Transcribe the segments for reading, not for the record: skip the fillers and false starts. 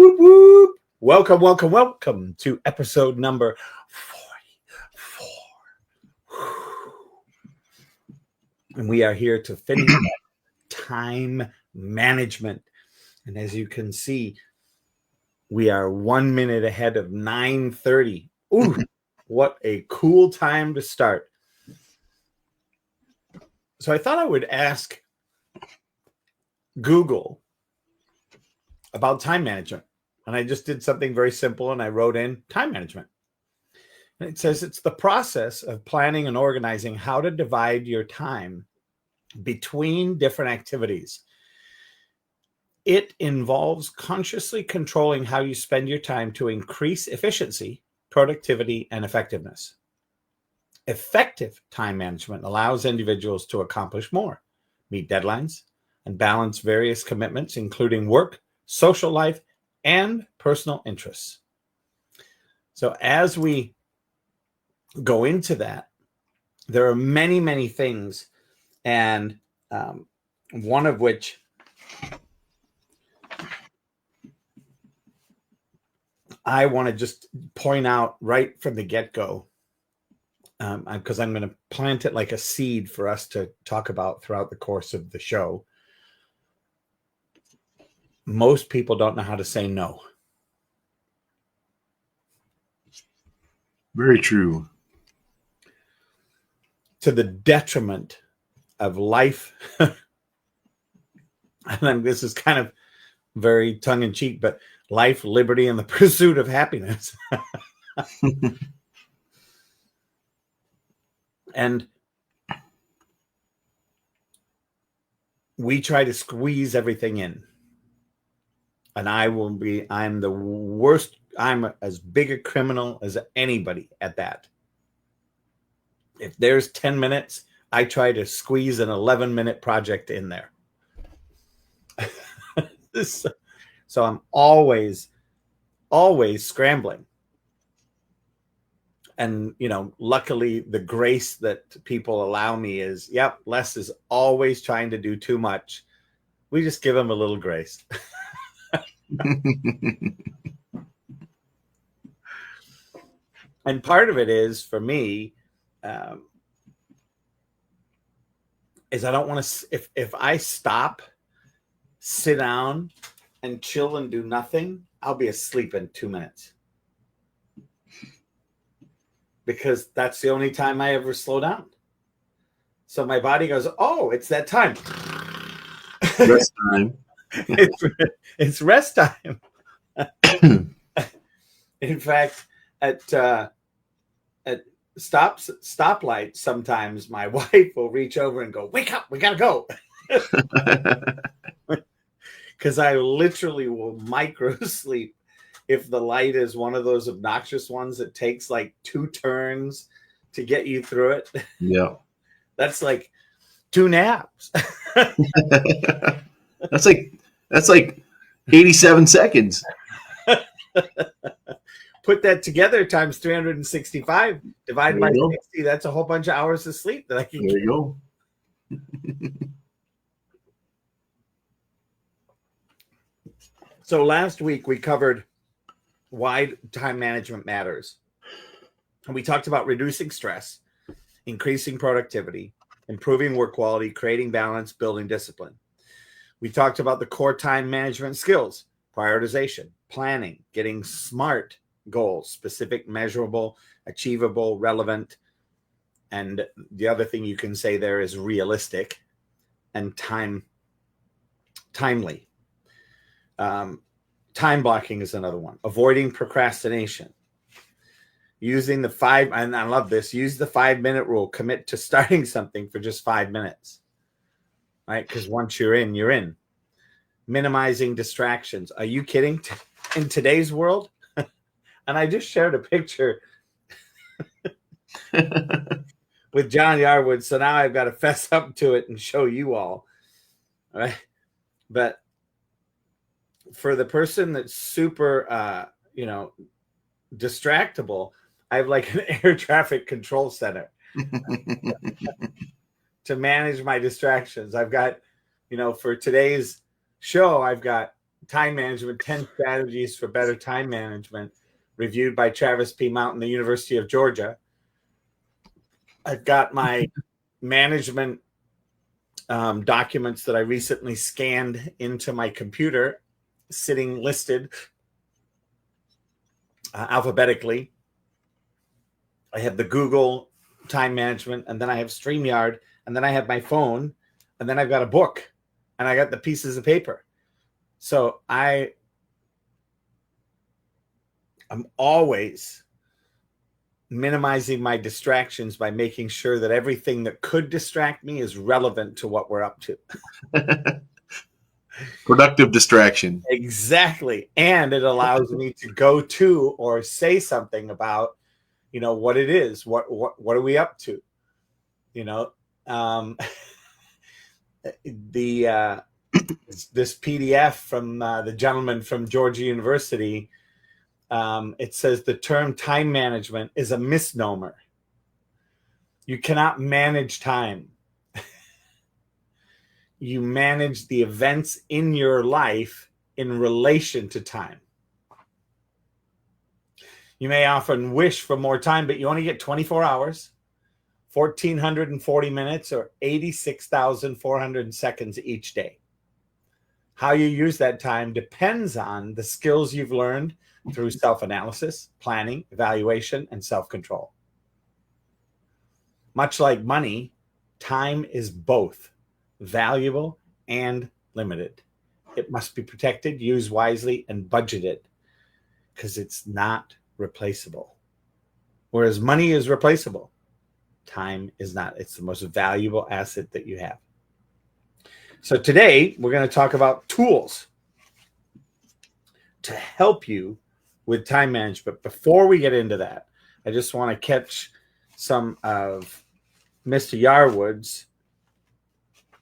Whoop, whoop. Welcome to episode number 44. And we are here to finish time management. And as you can see, we are 1 minute ahead of 9:30. Ooh, what a cool time to start. So I thought I would ask Google about time management. And I just did something very simple and I wrote in time management. And it says it's the process of planning and organizing how to divide your time between different activities. It involves consciously controlling how you spend your time to increase efficiency, productivity, and effectiveness. Effective time management allows individuals to accomplish more, meet deadlines, and balance various commitments, including work, social life, and personal interests. So as we go into that, there are many, many things, and one of which I want to just point out right from the get-go, because I'm going to plant it like a seed for us to talk about throughout the course of the show. Most people don't know how to say no. Very true. To the detriment of life. And this is kind of very tongue-in-cheek, but life, liberty, and the pursuit of happiness. And we try to squeeze everything in. And I'm the worst. I'm as big a criminal as anybody at that. If there's 10 minutes, I try to squeeze an 11-minute project in there. So I'm always scrambling. And, luckily the grace that people allow me is, Les is always trying to do too much. We just give him a little grace. And part of it is, for me, is I don't want to, if I stop, sit down and chill and do nothing, I'll be asleep in 2 minutes. Because that's the only time I ever slow down. So my body goes, oh, it's that time. Rest time. It's rest time. In fact, at stoplights, sometimes my wife will reach over and go, wake up, we gotta go. Because I literally will micro sleep if the light is one of those obnoxious ones that takes like 2 turns to get you through it. Yeah. That's like 2 naps. That's like 87 seconds. Put that together times 365, divide by 60. That's a whole bunch of hours of sleep that I can get. There you go. So last week we covered why time management matters. And we talked about reducing stress, increasing productivity, improving work quality, creating balance, building discipline. We talked about the core time management skills, prioritization, planning, getting SMART goals, specific, measurable, achievable, relevant. And the other thing you can say there is realistic and timely. Time blocking is another one. Avoiding procrastination. Using the 5, and I love this, use the 5-minute rule. Commit to starting something for just 5 minutes. Right? Because once you're in, you're in. Minimizing distractions. Are you kidding? In today's world? And I just shared a picture with John Yarwood. So now I've got to fess up to it and show you all. Right? But for the person that's super, distractible, I have like an air traffic control center to manage my distractions. I've got, for today's show, I've got Time Management, 10 Strategies for Better Time Management, reviewed by Travis P. Mountain, the University of Georgia. I've got my management documents that I recently scanned into my computer, sitting listed alphabetically. I have the Google Time Management, and then I have StreamYard, and then I have my phone, and then I've got a book, and I got the pieces of paper. So I'm always minimizing my distractions by making sure that everything that could distract me is relevant to what we're up to. Productive distraction. Exactly. And it allows me to go to or say something about, what it is. What are we up to? This PDF from the gentleman from Georgia University, it says the term time management is a misnomer. You cannot manage time. You manage the events in your life in relation to time. You may often wish for more time, but you only get 24 hours, 1,440 minutes, or 86,400 seconds each day. How you use that time depends on the skills you've learned through self-analysis, planning, evaluation, and self-control. Much like money, time is both valuable and limited. It must be protected, used wisely, and budgeted because it's not replaceable. Whereas money is replaceable, time is not. It's the most valuable asset that you have. So today we're going to talk about tools to help you with time management. Before we get into that, I just want to catch some of Mr. Yarwood's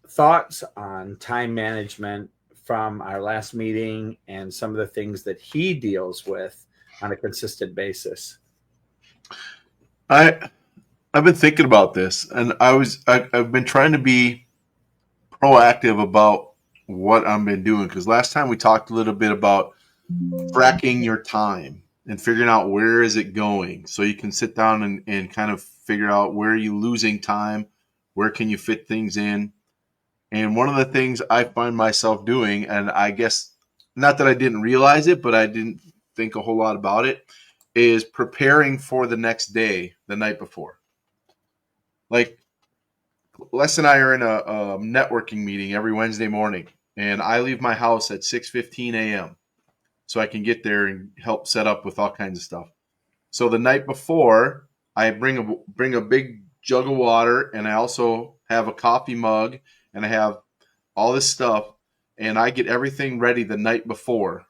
thoughts on time management from our last meeting and some of the things that he deals with on a consistent basis. I've been thinking about this, and I've been trying to be proactive about what I've been doing, because last time we talked a little bit about tracking your time and figuring out where is it going, so you can sit down and kind of figure out where are you losing time, where can you fit things in. And one of the things I find myself doing, and I guess not that I didn't realize it, but I didn't think a whole lot about it, is preparing for the next day the night before. Like, Les and I are in a networking meeting every Wednesday morning, and I leave my house at 6:15 a.m. so I can get there and help set up with all kinds of stuff. So the night before, I bring a big jug of water, and I also have a coffee mug, and I have all this stuff, and I get everything ready the night before.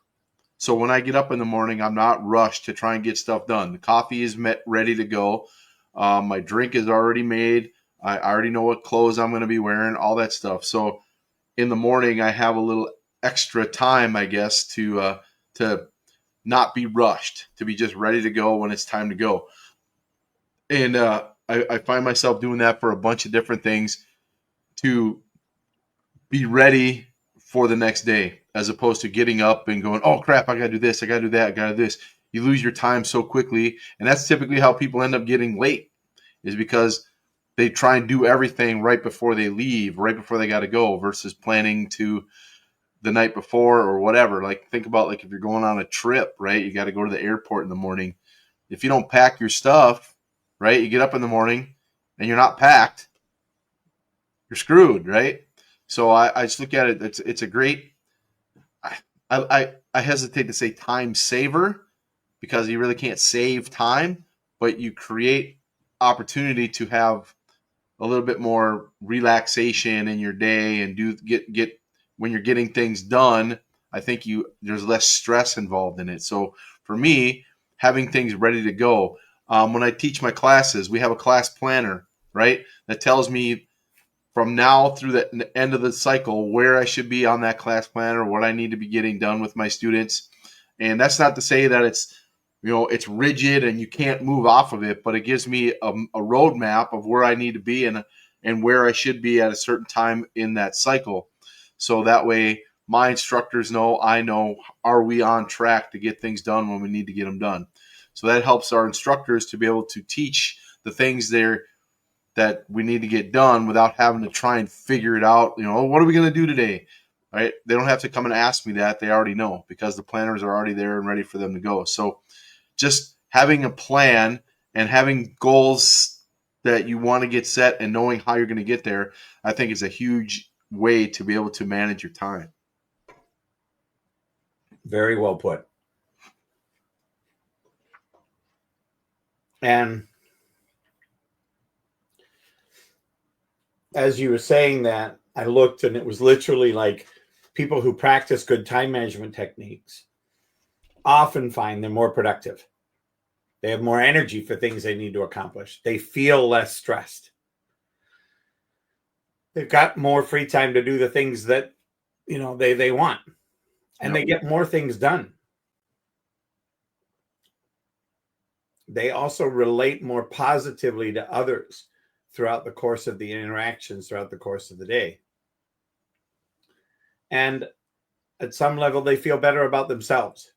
So when I get up in the morning, I'm not rushed to try and get stuff done. The coffee is ready to go. My drink is already made. I already know what clothes I'm going to be wearing, all that stuff. So in the morning, I have a little extra time, I guess, to not be rushed, to be just ready to go when it's time to go. And I find myself doing that for a bunch of different things to be ready for the next day, as opposed to getting up and going, oh, crap, I got to do this, I got to do that, I got to do this. You lose your time so quickly, and that's typically how people end up getting late, is because they try and do everything right before they leave, right before they got to go, versus planning to the night before or whatever. Like, think about, like, if you're going on a trip, right? You got to go to the airport in the morning. If you don't pack your stuff, right, you get up in the morning and you're not packed, you're screwed, right? So I just look at it. It's a great. I hesitate to say time saver, because you really can't save time, but you create opportunity to have a little bit more relaxation in your day and get when you're getting things done. I think there's less stress involved in it. So for me, having things ready to go. When I teach my classes, we have a class planner, right, that tells me from now through the end of the cycle where I should be on that class planner, what I need to be getting done with my students. And that's not to say that it's rigid and you can't move off of it, but it gives me a roadmap of where I need to be and where I should be at a certain time in that cycle. So that way my instructors know, I know, are we on track to get things done when we need to get them done? So that helps our instructors to be able to teach the things there that we need to get done without having to try and figure it out. What are we going to do today? Right? They don't have to come and ask me that. They already know because the planners are already there and ready for them to go. So just having a plan and having goals that you want to get set and knowing how you're going to get there, I think is a huge way to be able to manage your time. Very well put. And as you were saying that, I looked and it was literally like people who practice good time management techniques often find they're more productive. They have more energy for things they need to accomplish. They feel less stressed. They've got more free time to do the things that, they want. And they get more things done. They also relate more positively to others throughout the course of the interactions, throughout the course of the day. And at some level, they feel better about themselves.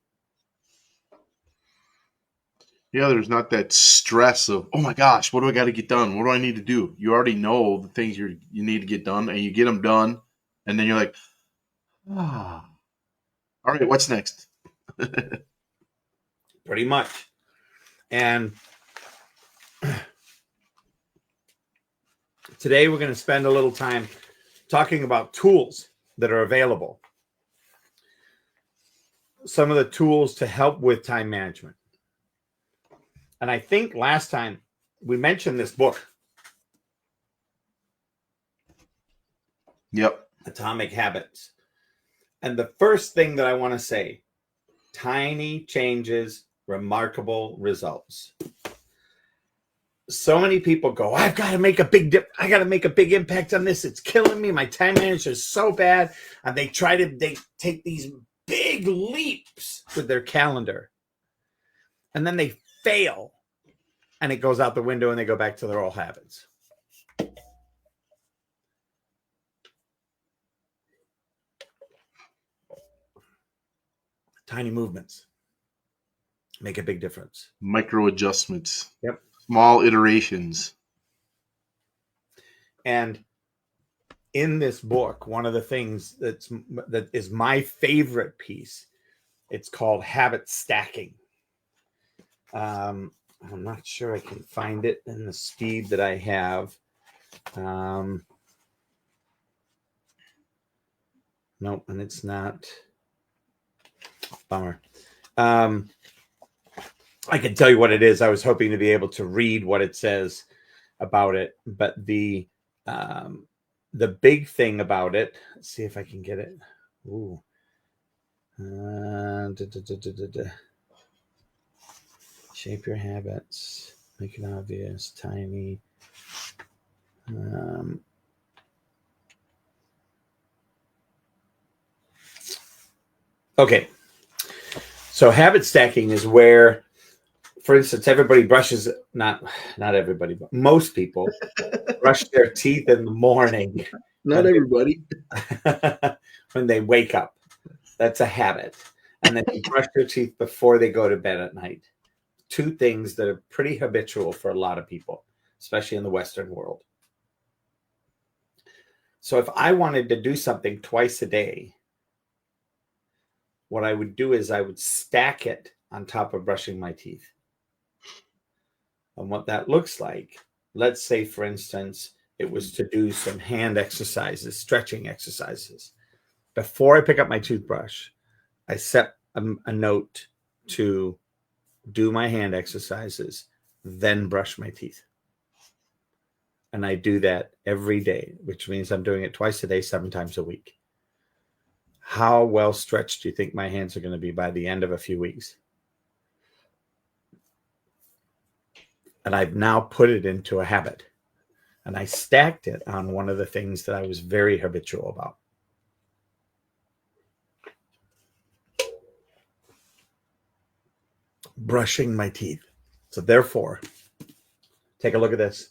Yeah, there's not that stress of, oh my gosh, what do I got to get done? What do I need to do? You already know the things you need to get done, and you get them done, and then you're like, all right, what's next? Pretty much. And today we're going to spend a little time talking about tools that are available. Some of the tools to help with time management. And I think last time we mentioned this book. Yep. Atomic Habits. And the first thing that I want to say, tiny changes, remarkable results. So many people go, I've got to make a big I got to make a big impact on this. It's killing me. My time management is so bad. And they take these big leaps with their calendar. And then they fail. And it goes out the window and they go back to their old habits. Tiny movements make a big difference. Micro adjustments. Yep. Small iterations. And in this book, one of the things that is my favorite piece, it's called habit stacking. I'm not sure I can find it in the speed that I have. Nope, and it's not. Bummer. I can tell you what it is. I was hoping to be able to read what it says about it, but the big thing about it. Let's see if I can get it. Ooh. Shape your habits. Make it obvious. Tiny. Okay. So habit stacking is where, for instance, everybody brushes, not everybody, but most people brush their teeth in the morning. Not everybody. When they wake up. That's a habit. And then you brush their teeth before they go to bed at night. Two things that are pretty habitual for a lot of people, especially in the Western world. So if I wanted to do something twice a day, what I would do is I would stack it on top of brushing my teeth. And what that looks like, let's say, for instance, it was to do some hand exercises, stretching exercises. Before I pick up my toothbrush, I set a note to do my hand exercises, then brush my teeth. And I do that every day, which means I'm doing it twice a day, 7 times a week. How well stretched do you think my hands are going to be by the end of a few weeks? And I've now put it into a habit. And I stacked it on one of the things that I was very habitual about. Brushing my teeth. So therefore, take a look at this.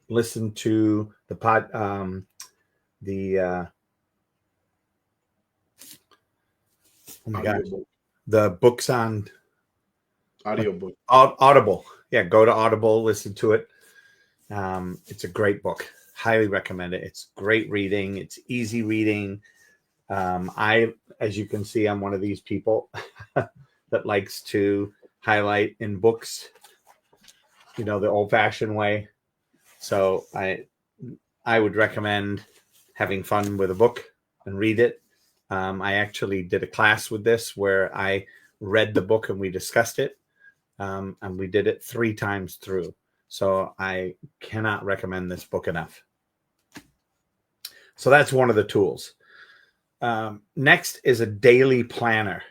Listen to the Oh my gosh. Audiobook. The books on Audiobook. Audible. Yeah, go to Audible, listen to it. It's a great book. Highly recommend it. It's great reading. It's easy reading. As you can see, I'm one of these people that likes to highlight in books, the old-fashioned way. So I would recommend having fun with a book and read it. I actually did a class with this where I read the book and we discussed it. And we did it 3 times through. So I cannot recommend this book enough. So that's one of the tools. Next is a daily planner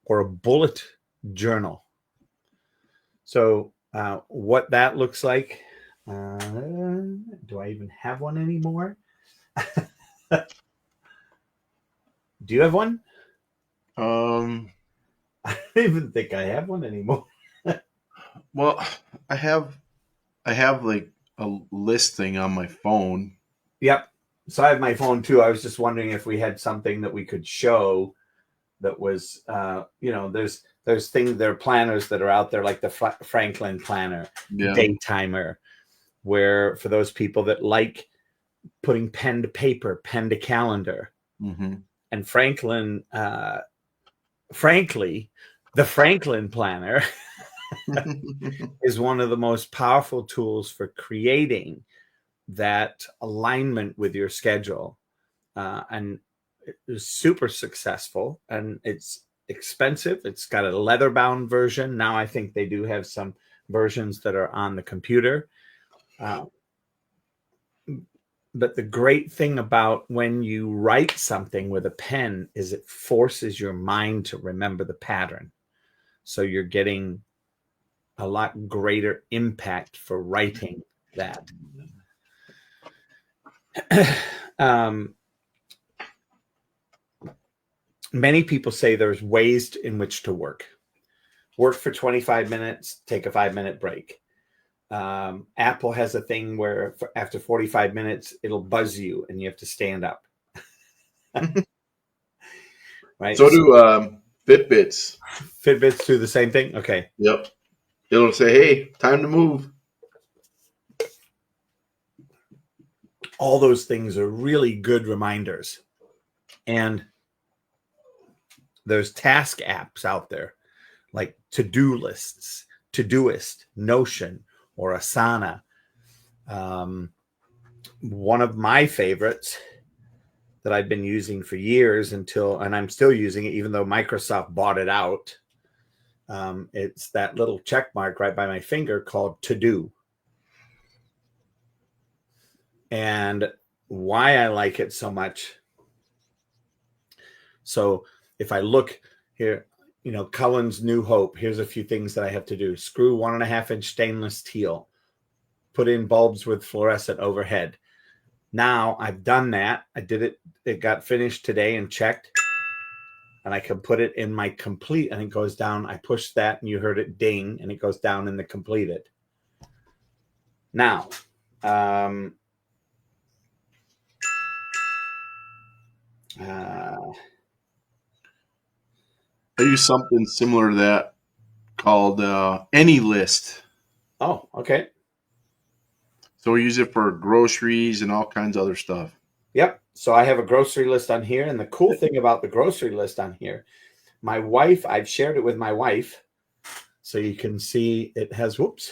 or a bullet journal. So what that looks like, do I even have one anymore? Do you have one? I don't even think I have one anymore. Well, I have like a list thing on my phone. Yep. So I have my phone too. I was just wondering if we had something that we could show that was, there's things, there are planners that are out there like the Franklin planner, day timer, where for those people that like putting pen to paper, pen to calendar. Mm-hmm. And Franklin, frankly, the Franklin planner is one of the most powerful tools for creating that alignment with your schedule. And it is super successful, and it's expensive. It's got a leather-bound version. Now I think they do have some versions that are on the computer. But the great thing about when you write something with a pen is it forces your mind to remember the pattern. So you're getting a lot greater impact for writing that. Many people say there's ways in which to work. Work for 25 minutes, take a 5-minute break. Apple has a thing where after 45 minutes, it'll buzz you and you have to stand up. Right? So do Fitbits. Fitbits do the same thing? Okay. Yep. It'll say, hey, time to move. All those things are really good reminders. And there's task apps out there like to-do lists, Todoist, Notion, or Asana. One of my favorites that I've been using for years and I'm still using it, even though Microsoft bought it out. It's that little check mark right by my finger called To Do. And why I like it so much. So if I look here, Cullen's New Hope, here's a few things that I have to do. Screw 1.5-inch stainless steel. Put in bulbs with fluorescent overhead. Now I've done that. I did it. It got finished today and checked. And I can put it in my complete, and it goes down. I push that and you heard it ding, and it goes down in the completed. Now, I use something similar to that called Any List. Oh, okay. So we use it for groceries and all kinds of other stuff. Yep. So I have a grocery list on here. And the cool thing about the grocery list on here, my wife, I've shared it with my wife. So you can see it has, whoops.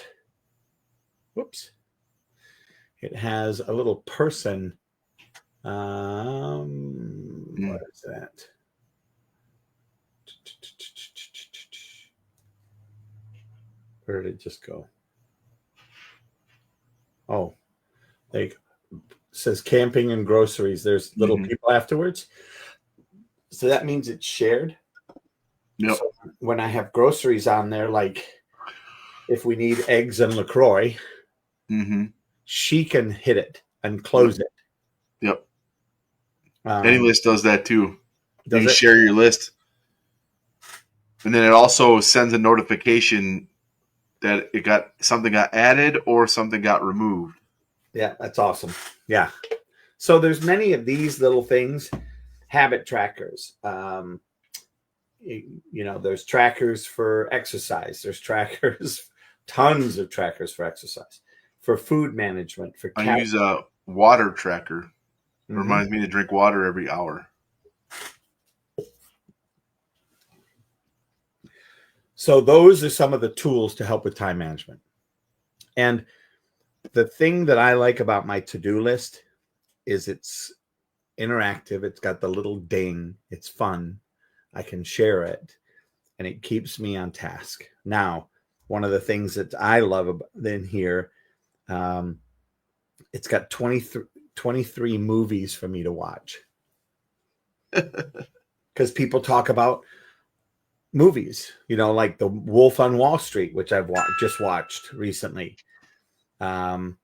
It has a little person. What is that? Where did it just go? Oh, it says camping and groceries. There's little people afterwards. So that means it's shared. Yep. So when I have groceries on there, like if we need eggs and LaCroix, she can hit it and close it. Yep. Any List does that too. You can share your list. And then it also sends a notification that something got added or something got removed. Yeah, that's awesome. Yeah. So there's many of these little things, habit trackers. there's trackers for exercise. There's trackers, tons of trackers for exercise, for food management, for I use a water tracker. It reminds me to drink water every hour. So those are some of the tools to help with time management. And the thing that I like about my to-do list is it's interactive. It's got the little ding. It's fun. I can share it, and it keeps me on task. Now, one of the things that I love in here, it's got 23 movies for me to watch. Because people talk about movies, like The Wolf on Wall Street, which I've just watched recently. The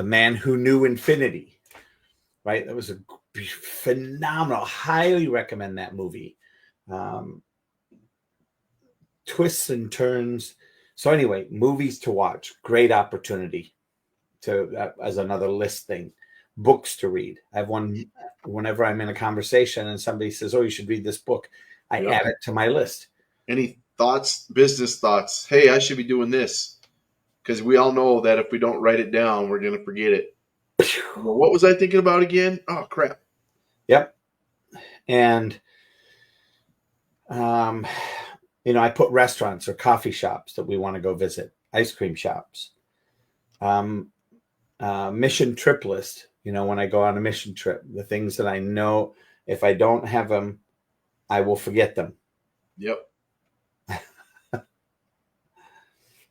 Man Who Knew Infinity, right? That was a phenomenal. Highly recommend that movie. Twists and turns. So anyway, movies to watch, great opportunity as another list thing. Books to read. I have one whenever I'm in a conversation and somebody says, "Oh, you should read this book." I add it to my list. Any thoughts, business thoughts? Hey, I should be doing this. Because we all know that if we don't write it down, we're going to forget it. What was I thinking about again? Oh, crap. Yep. And, I put restaurants or coffee shops that we want to go visit, ice cream shops, mission trip list. When I go on a mission trip, the things that I know, if I don't have them, I will forget them. Yep.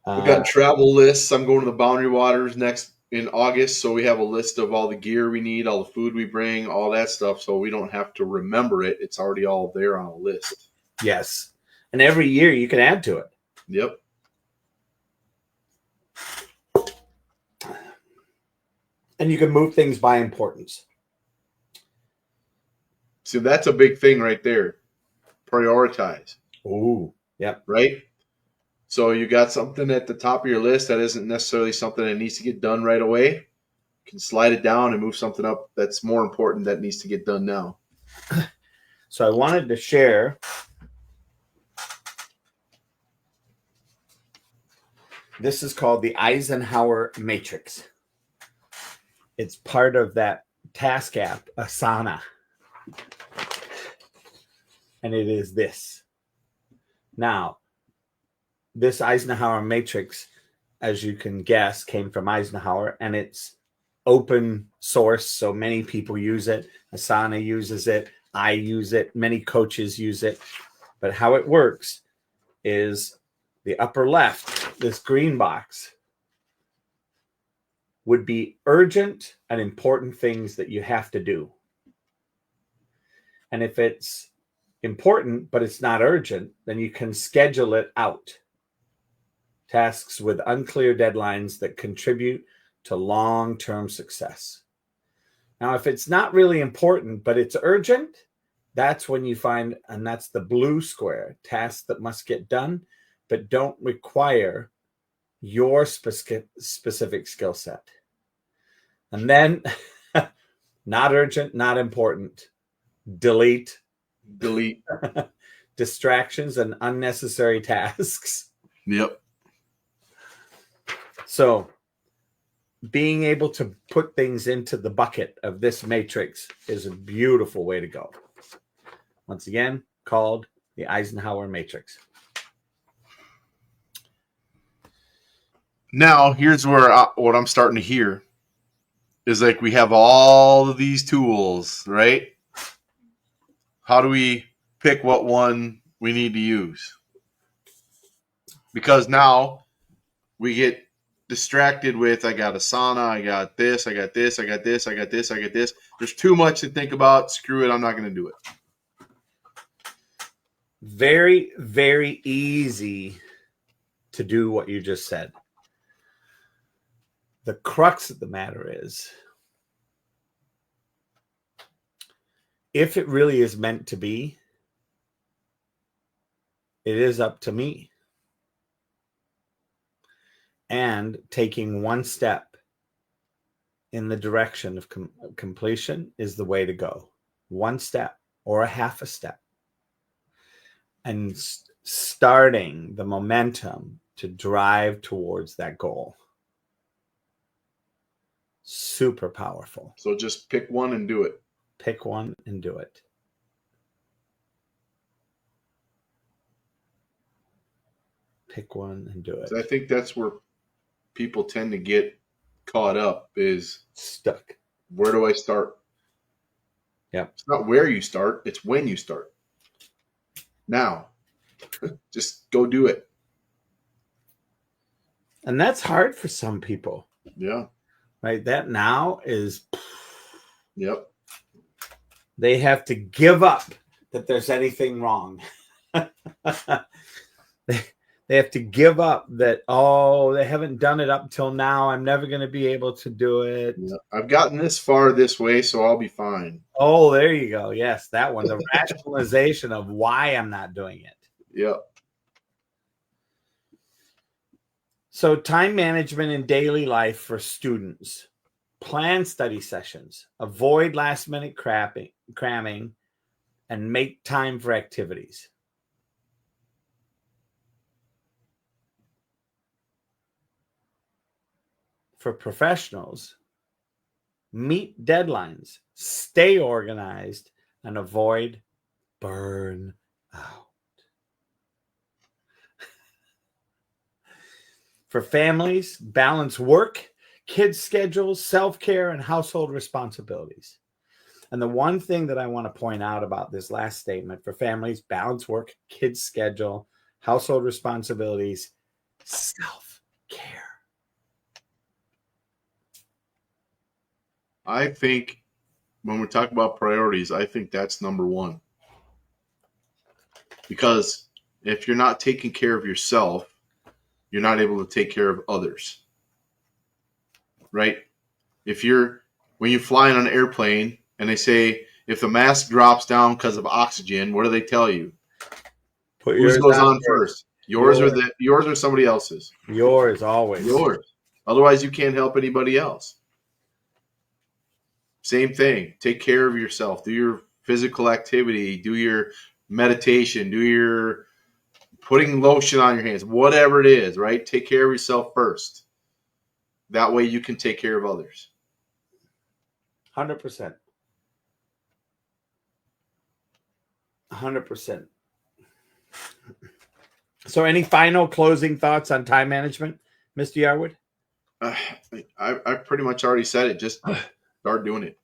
We've got travel lists. I'm going to the Boundary Waters next in August, so we have a list of all the gear we need, all the food we bring, all that stuff, so we don't have to remember it. It's already all there on a list. Yes. And every year you can add to it. Yep. And you can move things by importance. See, that's a big thing right there. Prioritize. Ooh, yep. Right? So you got something at the top of your list that isn't necessarily something that needs to get done right away. You can slide it down and move something up that's more important that needs to get done now. So I wanted to share this is called the Eisenhower Matrix. It's part of that task app, Asana. And it is this. Now, this Eisenhower Matrix, as you can guess, came from Eisenhower, and it's open source, so many people use it. Asana uses it. I use it. Many coaches use it. But how it works is the upper left, this green box, would be urgent and important things that you have to do. And if it's important, but it's not urgent, then you can schedule it out. Tasks with unclear deadlines that contribute to long-term success. Now, if it's not really important, but it's urgent, that's when you find, and that's the blue square, tasks that must get done, but don't require your specific skill set. And then, not urgent, not important, delete. Distractions and unnecessary tasks. Yep. So being able to put things into the bucket of this matrix is a beautiful way to go. Once again, called the Eisenhower Matrix. Now, here's where what I'm starting to hear is like we have all of these tools, right? How do we pick what one we need to use? Because now we get distracted with, I got Asana, I got this, I got this, I got this, I got this, I got this. There's too much to think about. Screw it, I'm not going to do it. Very, very easy to do what you just said. The crux of the matter is, if it really is meant to be, it is up to me. And taking one step in the direction of completion is the way to go. One step. or a half a step, and starting the momentum to drive towards that goal. Super powerful. So just pick one and do it. Pick one and do it. Pick one and do it. So I think that's where people tend to get caught up, is stuck. Where do I start? Yep. It's not where you start, it's when you start. Now. Just go do it. And that's hard for some people. Yeah. Right? That now is. Yep. They have to give up that there's anything wrong. They have to give up that, they haven't done it up till now. I'm never going to be able to do it. Yeah. I've gotten this far this way, so I'll be fine. Oh, there you go. Yes, that one. The rationalization of why I'm not doing it. Yep. So time management in daily life for students. Plan study sessions. Avoid last-minute cramming, and make time for activities. For professionals, meet deadlines, stay organized, and avoid burn out. For families, balance work, kids' schedules, self-care, and household responsibilities. And the one thing that I want to point out about this last statement: for families, balance work, kids' schedule, household responsibilities, self-care. I think when we talk about priorities, I think that's number one. Because if you're not taking care of yourself, you're not able to take care of others. Right? When you fly on an airplane and they say, if the mask drops down because of oxygen, what do they tell you? Whose goes on first? Yours or somebody else's? Yours, always. Yours. Otherwise, you can't help anybody else. Same thing. Take care of yourself. Do your physical activity. Do your meditation. Do your putting lotion on your hands. Whatever it is, right? Take care of yourself first. That way you can take care of others. 100%. 100%. So any final closing thoughts on time management, Mr. Yarwood? I pretty much already said it. Just start doing it.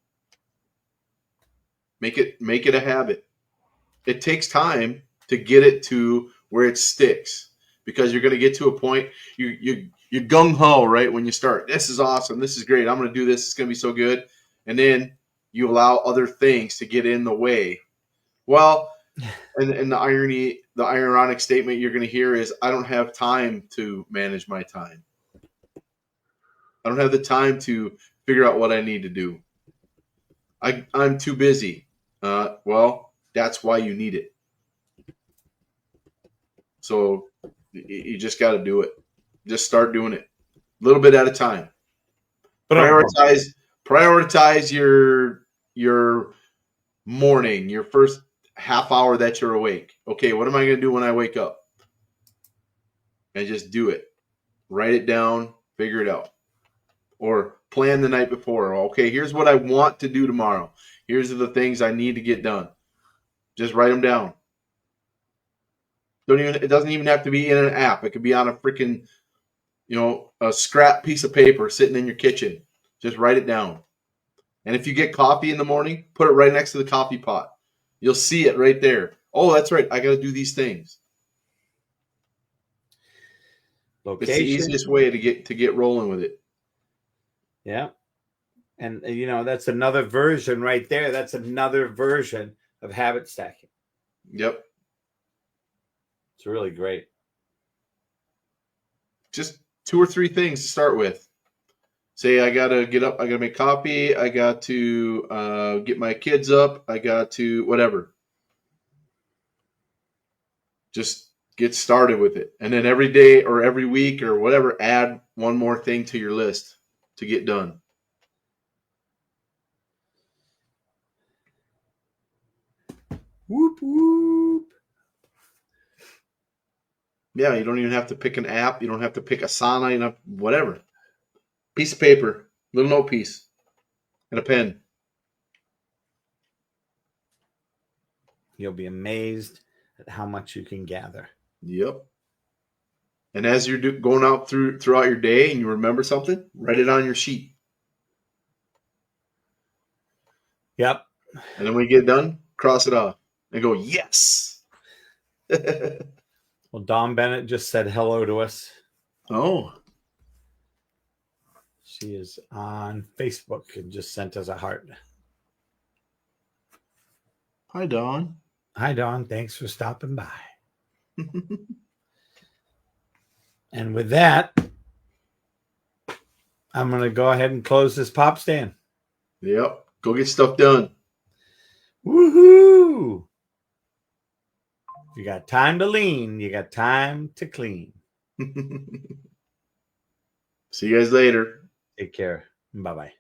Make it a habit. It takes time to get it to where it sticks, because you're going to get to a point you're gung ho, right? When you start, this is awesome, this is great, I'm going to do this, it's going to be so good, and then you allow other things to get in the way. Well, and the ironic statement you're going to hear is, I don't have time to manage my time. I don't have the time to figure out what I need to do. I'm too busy. Well, that's why you need it. So you just got to do it. Just start doing it a little bit at a time. Prioritize your morning, your first half hour that you're awake. Okay, what am I going to do when I wake up? And just do it. Write it down, figure it out. Or plan the night before. Okay, here's what I want to do tomorrow. Here's the things I need to get done. Just write them down. It doesn't even have to be in an app. It could be on a freaking, a scrap piece of paper sitting in your kitchen. Just write it down. And if you get coffee in the morning, put it right next to the coffee pot. You'll see it right there. Oh, that's right. I got to do these things. Location. It's the easiest way to get rolling with it. Yeah. And, that's another version right there. That's another version of habit stacking. Yep. It's really great. Just 2 or 3 things to start with. Say, I got to get up. I got to make coffee. I got to get my kids up. I got to whatever. Just get started with it. And then every day or every week or whatever, add one more thing to your list to get done. Whoop, whoop. Yeah, you don't even have to pick an app. You don't have to pick Asana. You know, whatever. Piece of paper, little note piece, and a pen. You'll be amazed at how much you can gather. Yep. And as you're going out throughout your day and you remember something, write it on your sheet. Yep. And then when you get done, cross it off and go, yes. Well, Dawn Bennett just said hello to us. Oh. She is on Facebook and just sent us a heart. Hi, Dawn. Hi, Dawn. Thanks for stopping by. And with that, I'm going to go ahead and close this pop stand. Yep. Go get stuff done. Woohoo! If you got time to lean, you got time to clean. See you guys later. Take care. Bye-bye.